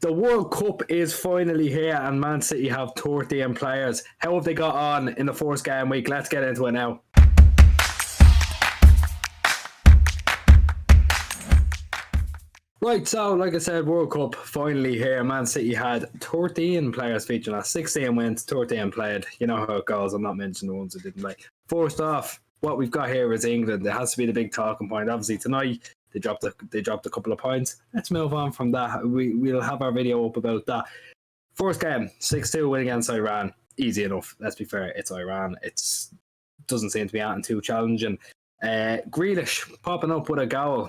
The World Cup is finally here, and Man City have 13 players. How have they got on in the first game week? Let's get into it now. Right, so like I said, World Cup finally here. Man City had 13 players featured last 16 wins, 13 played. You know how it goes. I'm not mentioning the ones who didn't play. First off, what we've got here is England. It has to be the big talking point. Obviously, tonight they dropped a couple of points. Let's move on from that. We'll have our video up about that. First game, 6-2 win against Iran. Easy enough. Let's be fair. It's Iran. It doesn't seem to be anything too challenging. Grealish popping up with a goal.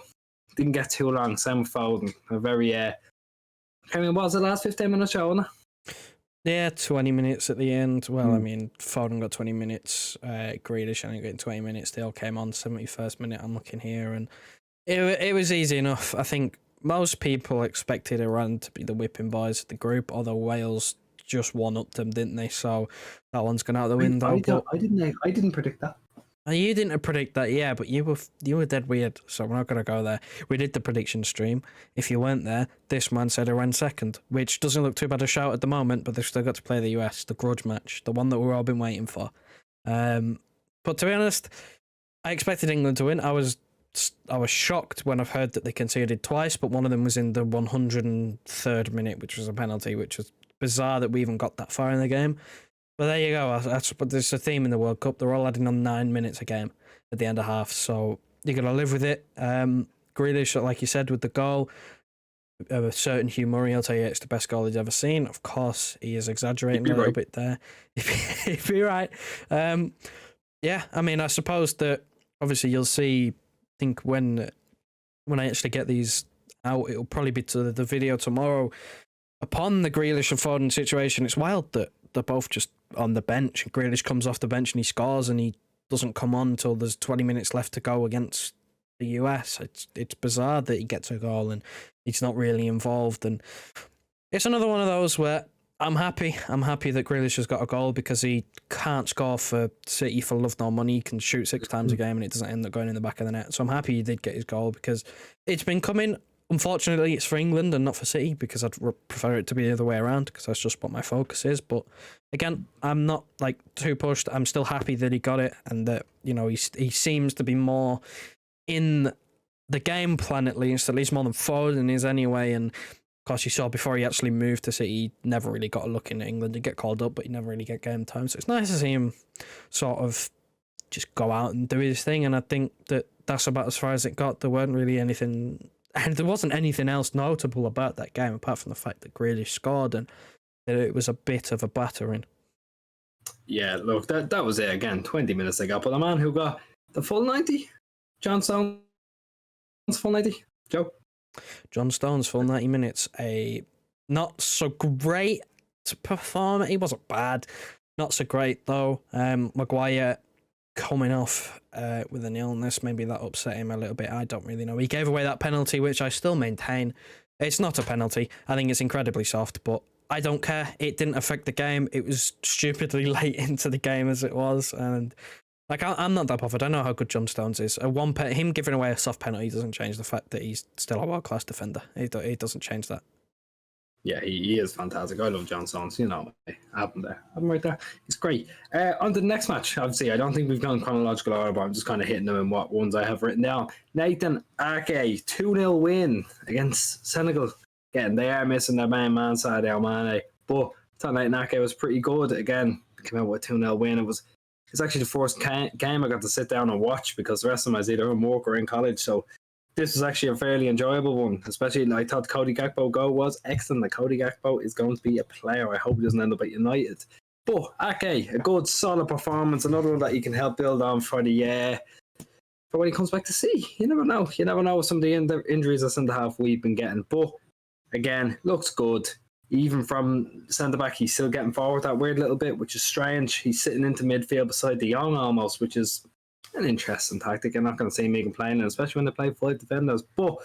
Didn't get too long. Same with Foden. A very, what was the last 15 minutes show, wasn't it? Yeah, 20 minutes at the end. Well, I mean, Foden got 20 minutes. Grealish only got 20 minutes. They all came on 71st minute. I'm looking here, and it was easy enough. I think most people expected Iran to be the whipping boys of the group, although Wales just one-upped them, didn't they? So that one's gone out the window. I didn't predict that. You didn't predict that, yeah, but you were dead weird, so we're not going to go there. We did the prediction stream. If you weren't there, this man said Iran second, which doesn't look too bad a shout at the moment, but they've still got to play the US, the grudge match, the one that we've all been waiting for. But to be honest, I expected England to win. I was shocked when I've heard that they conceded twice, but one of them was in the 103rd minute, which was a penalty, which was bizarre that we even got that far in the game. But there you go. But there's a theme in the World Cup. They're all adding on 9 minutes a game at the end of half. So you're going to live with it. Grealish, like you said, with the goal, a certain Hugh Murray, I'll tell you, it's the best goal he's ever seen. Of course, he is exaggerating a little bit there. If you're right. Yeah, I mean, I suppose that obviously you'll see, I think when I actually get these out, it'll probably be to the video tomorrow. Upon the Grealish and Foden situation, it's wild that they're both just on the bench. Grealish comes off the bench and he scores, and he doesn't come on until there's 20 minutes left to go against the US. It's bizarre that he gets a goal and he's not really involved. And it's another one of those where I'm happy that Grealish has got a goal, because he can't score for City for love nor money. He can shoot 6 times a game and it doesn't end up going in the back of the net. So I'm happy he did get his goal, because it's been coming. Unfortunately, it's for England and not for City, because I'd prefer it to be the other way around, because that's just what my focus is. But again, I'm not too pushed. I'm still happy that he got it, and that he seems to be more in the game plan, at least more than Foden is anyway. And of course, you saw before he actually moved to City, he never really got a look in England. He'd get called up, but he never really get game time. So it's nice to see him sort of just go out and do his thing. And I think that that's about as far as it got. There weren't really anything. And there wasn't anything else notable about that game, apart from the fact that Grealish scored and that it was a bit of a battering. Yeah, look, that was it again. 20 minutes they got. But the man who got the full 90, John Stones full 90, Joe? John Stones full 90 minutes. A not so great performer. He wasn't bad. Not so great, though. Maguire coming off with an illness, maybe that upset him a little bit. I don't really know. He gave away that penalty, which I still maintain it's not a penalty. I think it's incredibly soft, but I don't care. It didn't affect the game. It was stupidly late into the game as it was, and I'm not that bothered. I know how good John Stones is. Him giving away a soft penalty doesn't change the fact that he's still a world-class defender. It doesn't change that. Yeah, he is fantastic. I love John Stones. I have him right there. He's great. On to the next match, obviously, I don't think we've gone chronological order, but I'm just kind of hitting them in what ones I have written down. Nathan Ake, 2-0 win against Senegal. Again, they are missing their main man, Sadio Mane, but I thought Nathan Ake was pretty good. Again, came out with a 2-0 win. It's actually the first game I got to sit down and watch, because the rest of them I was either in work or in college, so this was actually a fairly enjoyable one, especially I thought Cody Gakpo goal was excellent. Like, Cody Gakpo is going to be a player. I hope he doesn't end up at United. But Ake, a good solid performance, another one that you can help build on for when he comes back to sea. You never know. You never know with some of the injuries at centre half we've been getting. But again, looks good. Even from centre back, he's still getting forward that weird little bit, which is strange. He's sitting into midfield beside De Jong almost, which is an interesting tactic. I'm not going to say me complaining, especially when they play 5 defenders. But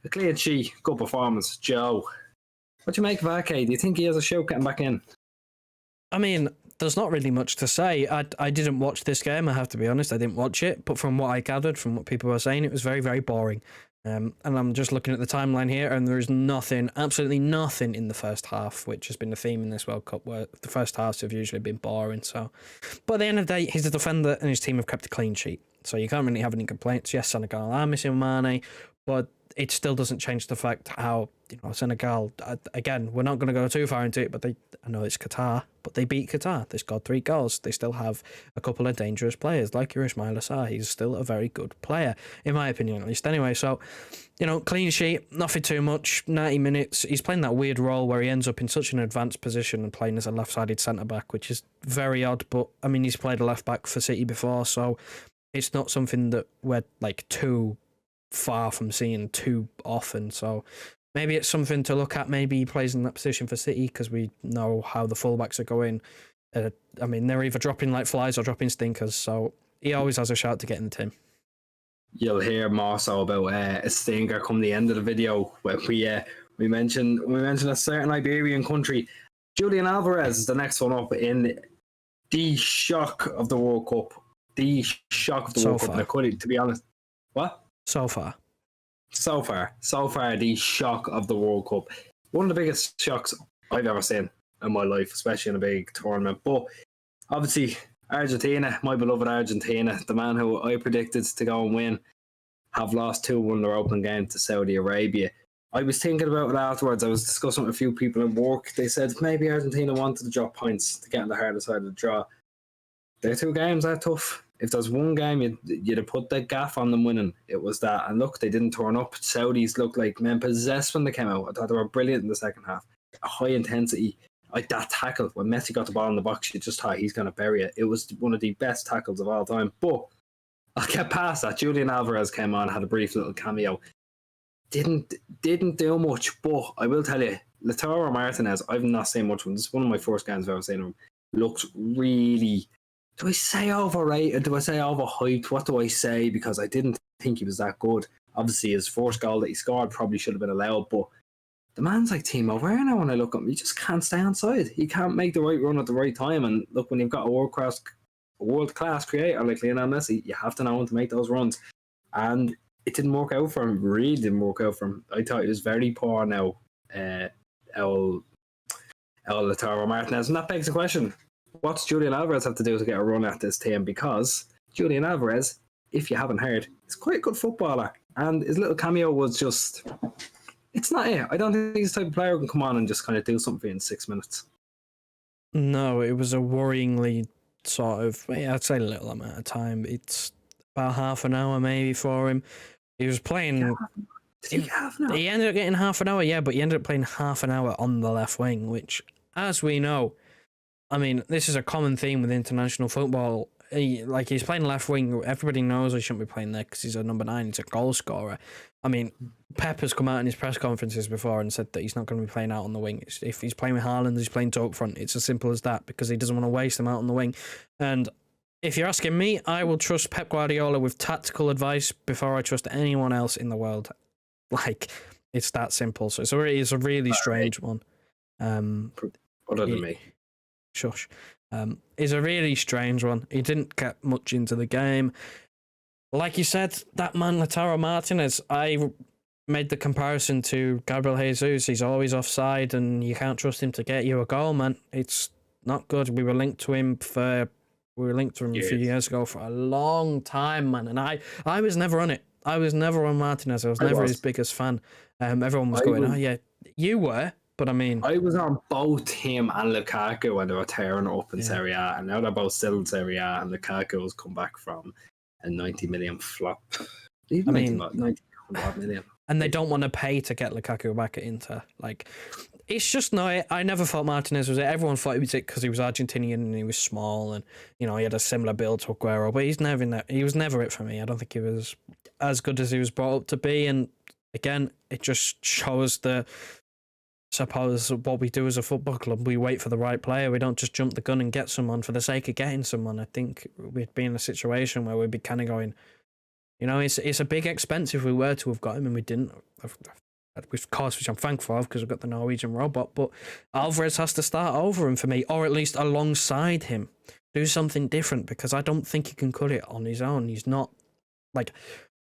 a clean sheet, good performance. Joe, what do you make of Ake? Do you think he has a shout getting back in? I mean, there's not really much to say. I didn't watch this game, I have to be honest. I didn't watch it. But from what I gathered, from what people were saying, it was very, very boring. And I'm just looking at the timeline here, and there's nothing, absolutely nothing in the first half, which has been the theme in this World Cup, where the first halves have usually been boring. So, but at the end of the day, he's a defender, and his team have kept a clean sheet, so you can't really have any complaints. Yes, Senegal are missing Mane, but it still doesn't change the fact how, Senegal, again, we're not going to go too far into it, but I know it's Qatar, but they beat Qatar. They scored 3 goals. They still have a couple of dangerous players, like your Ismail Assar. He's still a very good player, in my opinion, at least. Anyway, so, clean sheet, nothing too much, 90 minutes. He's playing that weird role where he ends up in such an advanced position and playing as a left-sided centre-back, which is very odd, but, he's played a left-back for City before, so it's not something that we're, too far from seeing too often. So maybe it's something to look at. Maybe he plays in that position for City, because we know how the fullbacks are going. They're either dropping like flies or dropping stinkers, so he always has a shout to get in the team. You'll hear more so about a stinker come the end of the video when we mentioned a certain Iberian country. Julian Alvarez is the next one up in the shock of the World Cup. The shock of the World Cup. And I couldn't, to be honest. What? So far, the shock of the World Cup. One of the biggest shocks I've ever seen in my life, especially in a big tournament. But obviously, Argentina, my beloved Argentina, the man who I predicted to go and win, have lost 2-1 in their opening game to Saudi Arabia. I was thinking about it afterwards. I was discussing with a few people at work. They said maybe Argentina wanted to drop points to get on the harder side of the draw. Their 2 games are tough. If there's one game you'd have put the gaff on them winning, it was that. And look, they didn't turn up. Saudis looked like men possessed when they came out. I thought they were brilliant in the second half. A high intensity, like that tackle. When Messi got the ball in the box, you just thought he's going to bury it. It was one of the best tackles of all time. But I'll get past that. Julian Alvarez came on, had a brief little cameo. Didn't do much, but I will tell you, Lautaro Martinez, I've not seen much of him. This is one of my first games I've ever seen of him. Looked really... Do I say overrated? Do I say overhyped? What do I say? Because I didn't think he was that good. Obviously, his first goal that he scored probably should have been allowed, but the man's like Timo Werner when I look at him. He just can't stay on side. He can't make the right run at the right time. And look, when you've got a world-class creator like Lionel Messi, you have to know when to make those runs. And it didn't work out for him. Really didn't work out for him. I thought he was very poor now, El Lautaro Martinez. And that begs the question, what's Julian Alvarez have to do to get a run at this team? Because Julian Alvarez, if you haven't heard, is quite a good footballer. And his little cameo was just... It's not it. I don't think he's the type of player who can come on and just kind of do something for you in 6 minutes. No, it was a worryingly sort of... I'd say a little amount of time. It's about half an hour maybe for him. He was playing... Did he get half an hour? He ended up getting half an hour, yeah, but he ended up playing half an hour on the left wing, which, as we know... this is a common theme with international football. He's playing left wing. Everybody knows he shouldn't be playing there because he's a number 9. He's a goal scorer. Pep has come out in his press conferences before and said that he's not going to be playing out on the wing. If he's playing with Haaland, he's playing two up front. It's as simple as that, because he doesn't want to waste them out on the wing. And if you're asking me, I will trust Pep Guardiola with tactical advice before I trust anyone else in the world. It's that simple. So it's a really strange one. Other than me. Shush. Is a really strange one. He didn't get much into the game. Like you said, that man Lautaro Martinez, I made the comparison to Gabriel Jesus. He's always offside and you can't trust him to get you a goal, man. It's not good. We were linked to him a few years ago for a long time, man. And I was never on it. I was never on Martinez. I was never his biggest fan. Everyone was going, oh yeah, you were. But I was on both him and Lukaku when they were tearing up in Serie A, and now they're both still in Serie A, and Lukaku has come back from a 90 million flop. 90 million. And they don't want to pay to get Lukaku back at Inter. It's just I never thought Martinez was it. Everyone thought he was it because he was Argentinian and he was small and, he had a similar build to Aguero, but he was never it for me. I don't think he was as good as he was brought up to be. And again, it just shows suppose what we do as a football club, we wait for the right player. We don't just jump the gun and get someone for the sake of getting someone. I think we'd be in a situation where we'd be kind of going, it's a big expense if we were to have got him and we didn't. Of course, which I'm thankful of because we've got the Norwegian robot, but Alvarez has to start over him for me, or at least alongside him. Do something different, because I don't think he can cut it on his own. He's not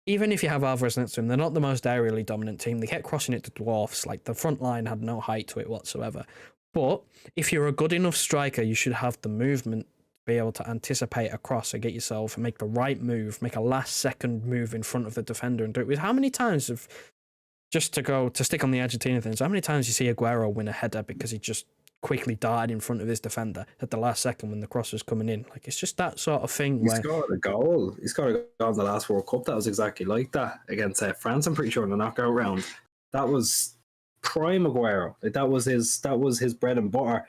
even if you have Alvarez next to him, they're not the most aerially dominant team. They kept crossing it to dwarfs. Like, the front line had no height to it whatsoever. But if you're a good enough striker, you should have the movement to be able to anticipate a cross and get yourself and make the right move, make a last second move in front of the defender and do it. With how many times have, just to stick on the Argentina things, how many times you see Aguero win a header because he just quickly darted in front of his defender at the last second when the cross was coming in? Like, it's just that sort of thing. He scored a goal. He scored a goal in the last World Cup that was exactly like that against France. I'm pretty sure in the knockout round. That was prime Aguero. Like, that was his bread and butter.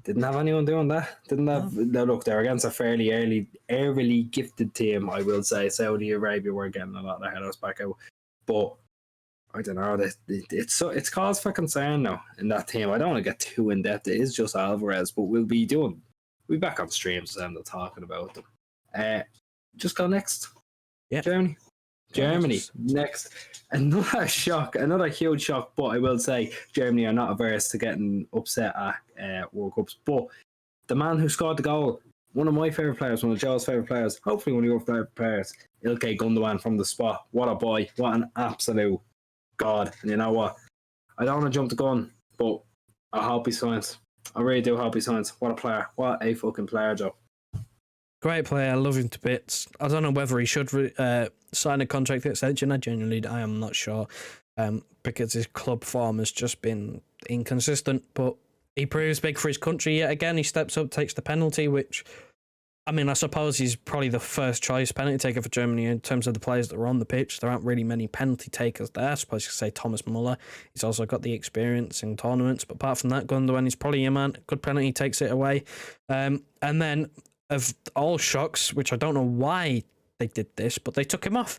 Didn't have anyone doing that. Didn't have. No, look, they're against a fairly early gifted team, I will say. Saudi Arabia were getting a lot of their headers back out, but I don't know. It's cause for concern now in that team. I don't want to get too in depth. It is just Alvarez, but we'll be back on streams and they're talking about them. Just go next. Yeah, Germany next. Another shock, another huge shock. But I will say Germany are not averse to getting upset at World Cups. But the man who scored the goal, one of my favourite players, one of Joe's favourite players, hopefully one of your favourite players, Ilkay Gundogan from the spot. What a boy! What an absolute god! And you know what? I don't want to jump the gun, but I hope he signs. I really do hope he signs. What a player! What a fucking player, Joe. Great player. I love him to bits. I don't know whether he should sign a contract extension. I am not sure, because his club form has just been inconsistent. But he proves big for his country yet again. He steps up, takes the penalty, which, I mean, I suppose he's probably the first choice penalty taker for Germany in terms of the players that are on the pitch. There aren't really many penalty takers there. I suppose you could say Thomas Muller. He's also got the experience in tournaments. But apart from that, Gundogan is probably your man. Good penalty, takes it away. And then, of all shocks, which I don't know why they did this, but they took him off.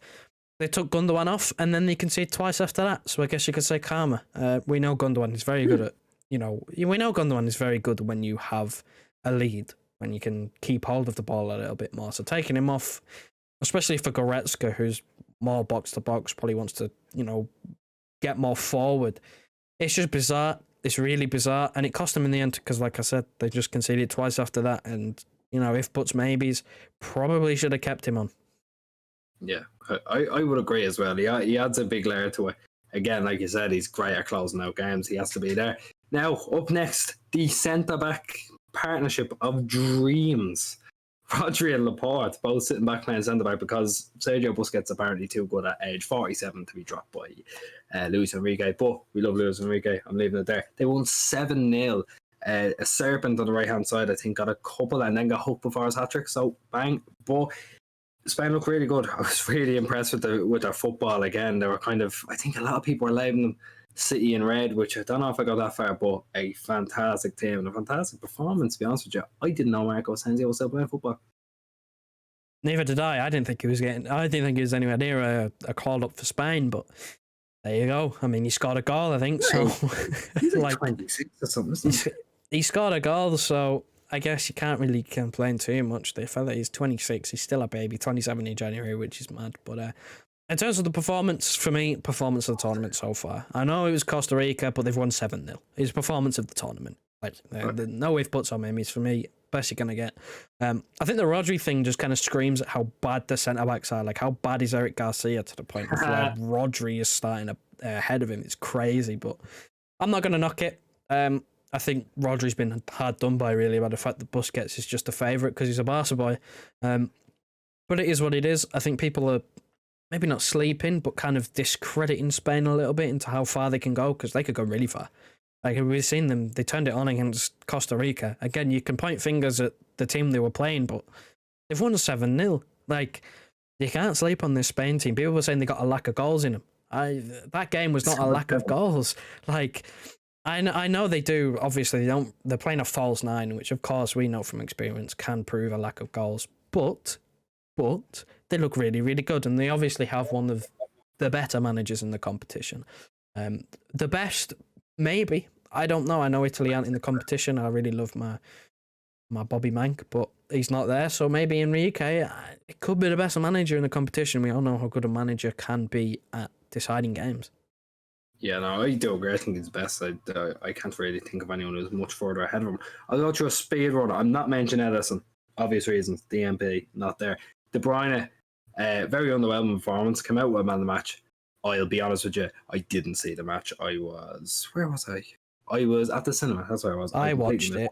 They took Gundogan off, and then they conceded twice after that. So I guess you could say karma. We know Gundogan is very good at, we know Gundogan is very good when you have a lead, when you can keep hold of the ball a little bit more. So taking him off, especially for Goretzka, who's more box to box, probably wants to, get more forward. It's just bizarre. It's really bizarre, and it cost them in the end because, like I said, they just conceded twice after that, and if buts maybes, probably should have kept him on. Yeah, I would agree as well. He adds a big layer to it. Again, like you said, he's great at closing out games. He has to be there. Now, up next, the centre-back partnership of dreams. Rodri and Laporte both sitting back playing centre-back because Sergio Busquets apparently too good at age 47 to be dropped by Luis Enrique. But we love Luis Enrique. I'm leaving it there. They won 7-0. A serpent on the right hand side, I think, got a couple and then got hooked before his hat trick. So bang! But Spain looked really good. I was really impressed with their football again. They were kind of, I think, a lot of people were labeling them City in red, which I don't know if I got that far, but a fantastic team and a fantastic performance. To be honest with you, I didn't know Marco Asensio was still playing football. Neither did I. I didn't think he was anywhere near a call up for Spain, but. There you go. I mean, he scored a goal, I think. So, he's like 26 or something, isn't he? He scored a goal, so I guess you can't really complain too much. The fella is 26. He's still a baby. 27 in January, which is mad. But in terms of the performance, for me, performance of the tournament so far. I know it was Costa Rica, but they've won 7-0. It's performance of the tournament. Like, no if buts or maybes for me. Best you're going to get. I think the Rodri thing just kind of screams at how bad the centre-backs are. Like, how bad is Eric Garcia to the point of where Rodri is starting ahead of him. It's crazy, but I'm not going to knock it. I think Rodri's been hard done by, really, by the fact that Busquets is just a favourite because he's a Barca boy. But it is what it is. I think people are maybe not sleeping, but kind of discrediting Spain a little bit into how far they can go, because they could go really far. Like, we've seen them, they turned it on against Costa Rica. Again, you can point fingers at the team they were playing, but they've won 7-0. Like, you can't sleep on this Spain team. People were saying they got a lack of goals in them. That game was not a lack of goals. Like, I know they do. Obviously, they're playing a false nine, which, of course, we know from experience can prove a lack of goals. But they look really, really good, and they obviously have one of the better managers in the competition. The best... Maybe. I don't know. I know Italy aren't in the competition. I really love my Bobby Mank, but he's not there. So maybe Enrique, it could be the best manager in the competition. We all know how good a manager can be at deciding games. Yeah, no, I do agree. I think he's best. I can't really think of anyone who's much further ahead of him. I'll go through a speed run. I'm not mentioning Edison. Obvious reasons. DMP, not there. De Bruyne, Very underwhelming performance. Came out with a man of the match. I'll be honest with you, I didn't see the match. Where was I? I was at the cinema. That's where I was. I watched it.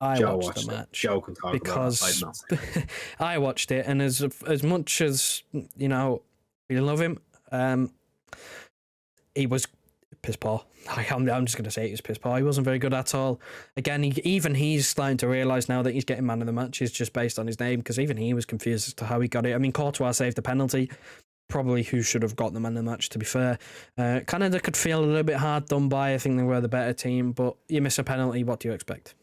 I Joe watched the match. Joe can talk because about it. I've not seen it. I watched it, and as much as we love him, he was piss poor. I'm just going to say he was piss poor. He wasn't very good at all. Again, he's starting to realise now that he's getting man of the match is just based on his name, because even he was confused as to how he got it. I mean, Courtois saved the penalty. Probably who should have got the man of the match, to be fair. Canada could feel a little bit hard done by. I think they were the better team, but you miss a penalty, what do you expect?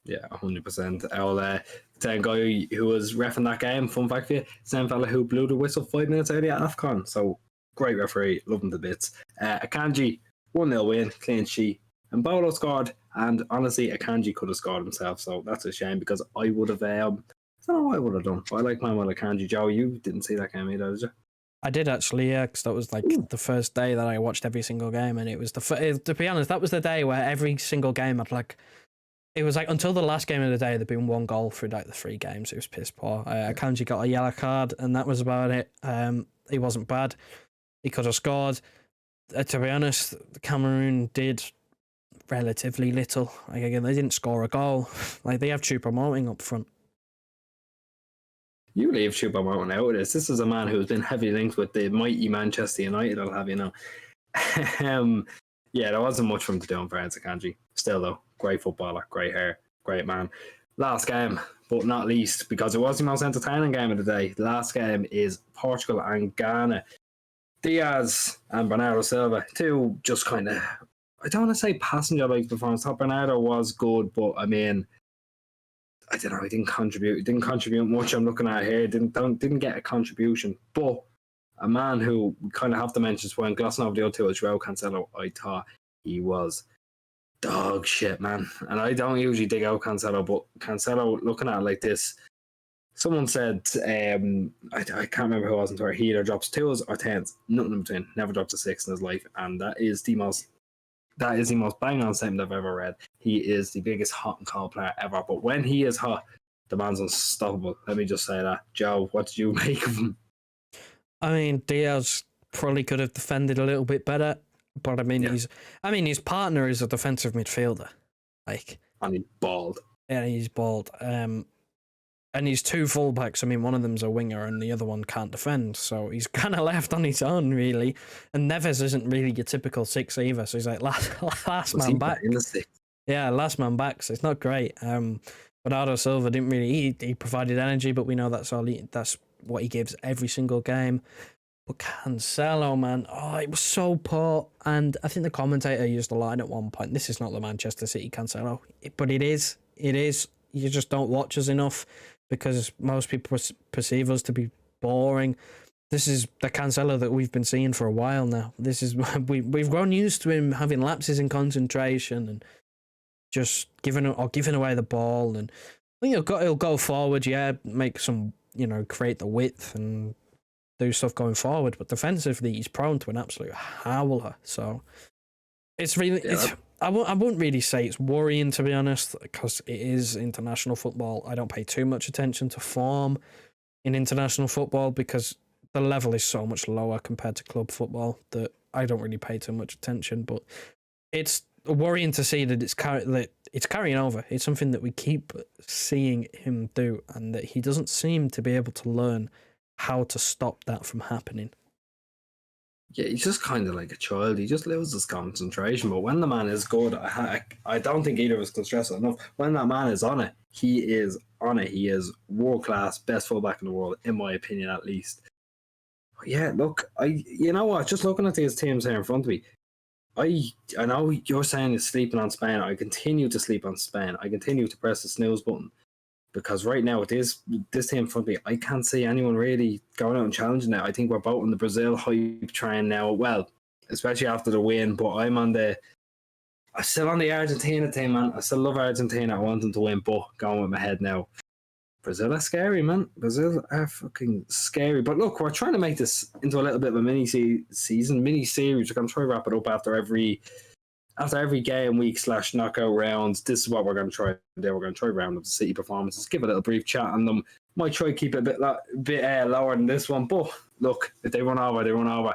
Yeah, 100%. Our same guy who was reffing that game, fun fact for you, same fella who blew the whistle 5 minutes early at AFCON. So, great referee, love him to bits. Akanji, 1-0 win, clean sheet. And Bolo scored, and honestly, Akanji could have scored himself, so that's a shame, because I would have, I don't know what I would have done, but I like my well Akanji. Joe, you didn't see that game either, did you? I did actually, yeah, because that was like the first day that I watched every single game, and it was to be honest, that was the day where every single game it was like until the last game of the day, there'd been one goal through like the 3 games. It was piss poor. Akanji got a yellow card, and that was about it. He wasn't bad. He could have scored. To be honest, Cameroon did relatively little. Like, again, they didn't score a goal. Like, they have Choupo-Moting up front. You leave Choupo-Moting out of this. This is a man who's been heavily linked with the mighty Manchester United, I'll have you know. Yeah, there wasn't much for him to do in fairness, Akanji. Still, though, great footballer, great hair, great man. Last game, but not least, because it was the most entertaining game of the day. The last game is Portugal and Ghana. Diaz and Bernardo Silva, two just kind of, I don't want to say passenger-like performance. I thought Bernardo was good, but I mean, I don't know, he didn't contribute. He didn't contribute much. I'm looking at here, didn't get a contribution. But a man who we kind of have to mention when glossing over the other two is Cancelo. I thought he was dog shit, man. And I don't usually dig out Cancelo, but Cancelo, looking at it like this, someone said, I can't remember who it was on Twitter, he either drops 2s or 10s, nothing in between, never drops a 6 in his life, and that is the most bang-on statement I've ever read. He is the biggest hot and cold player ever, but when he is hot, the man's unstoppable. Let me just say that. Joe, what did you make of him? I mean, Diaz probably could have defended a little bit better, but I mean, his partner is a defensive midfielder, like, and he's bald. Yeah, he's bald. And he's 2 fullbacks. I mean, one of them's a winger and the other one can't defend. So he's kind of left on his own, really. And Neves isn't really your typical 6 either. So he's like last man back. Yeah, last man back. So it's not great. Bernardo Silva didn't really. He provided energy, but we know that's what he gives every single game. But Cancelo, man, it was so poor. And I think the commentator used the line at one point, this is not the Manchester City Cancelo. But it is. It is. You just don't watch us enough, because most people perceive us to be boring. This is the Cancelo that we've been seeing for a while now. This is we've grown used to him having lapses in concentration and just giving away the ball. And he'll go forward, make some, create the width and do stuff going forward. But defensively, he's prone to an absolute howler. So it's really I wouldn't really say it's worrying, to be honest, because it is international football. I don't pay too much attention to form in international football because the level is so much lower compared to club football that I don't really pay too much attention. But it's worrying to see that it's carrying over. It's something that we keep seeing him do, and that he doesn't seem to be able to learn how to stop that from happening. Yeah, he's just kind of like a child. He just loses concentration. But when the man is good, I don't think either of us can stress it enough. When that man is on it, he is on it. He is world-class, best fullback in the world, in my opinion, at least. But yeah, look, you know what? Just looking at these teams here in front of me, I know you're saying you're sleeping on Spain. I continue to sleep on Spain. I continue to press the snooze button. Because right now, with this team in front of me, I can't see anyone really going out and challenging it. I think we're both on the Brazil hype train now. Well, especially after the win. But I'm still on the Argentina team, man. I still love Argentina. I want them to win, but going with my head now. Brazil are scary, man. Brazil are fucking scary. But look, we're trying to make this into a little bit of a mini series. I'm trying to wrap it up after every game week / knockout rounds. This is what we're going to try to do. We're going to try to round up the City performances, give a little brief chat on them, Might try to keep it a bit lower than this one. But look, if they run over, they run over.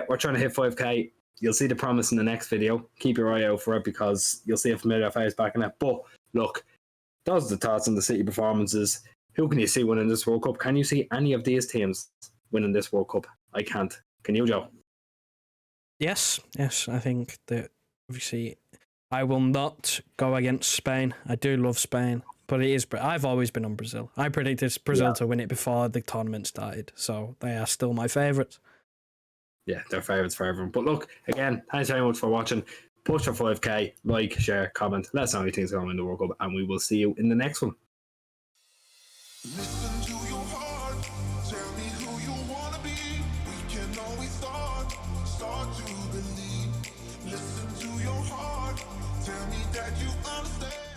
We're trying to hit 5k. You'll see the promise in the next video. Keep your eye out for it because you'll see a familiar face back in it. But look, those are the thoughts on the City performances. Who can you see winning this World Cup? Can you see any of these teams winning this World Cup? I can't. Can you, Joe? Yes. I think that obviously I will not go against Spain. I do love Spain, but it is. I've always been on Brazil. I predicted Brazil to win it before the tournament started, so they are still my favourites. Yeah, they're favourites for everyone. But look, again, thanks very much for watching. Push for 5k, like, share, comment. Let us know anything's going on in the World Cup, and we will see you in the next one. Listen to your heart, tell me who you wanna be. We can always start to believe. Listen to your heart, tell me that you understand.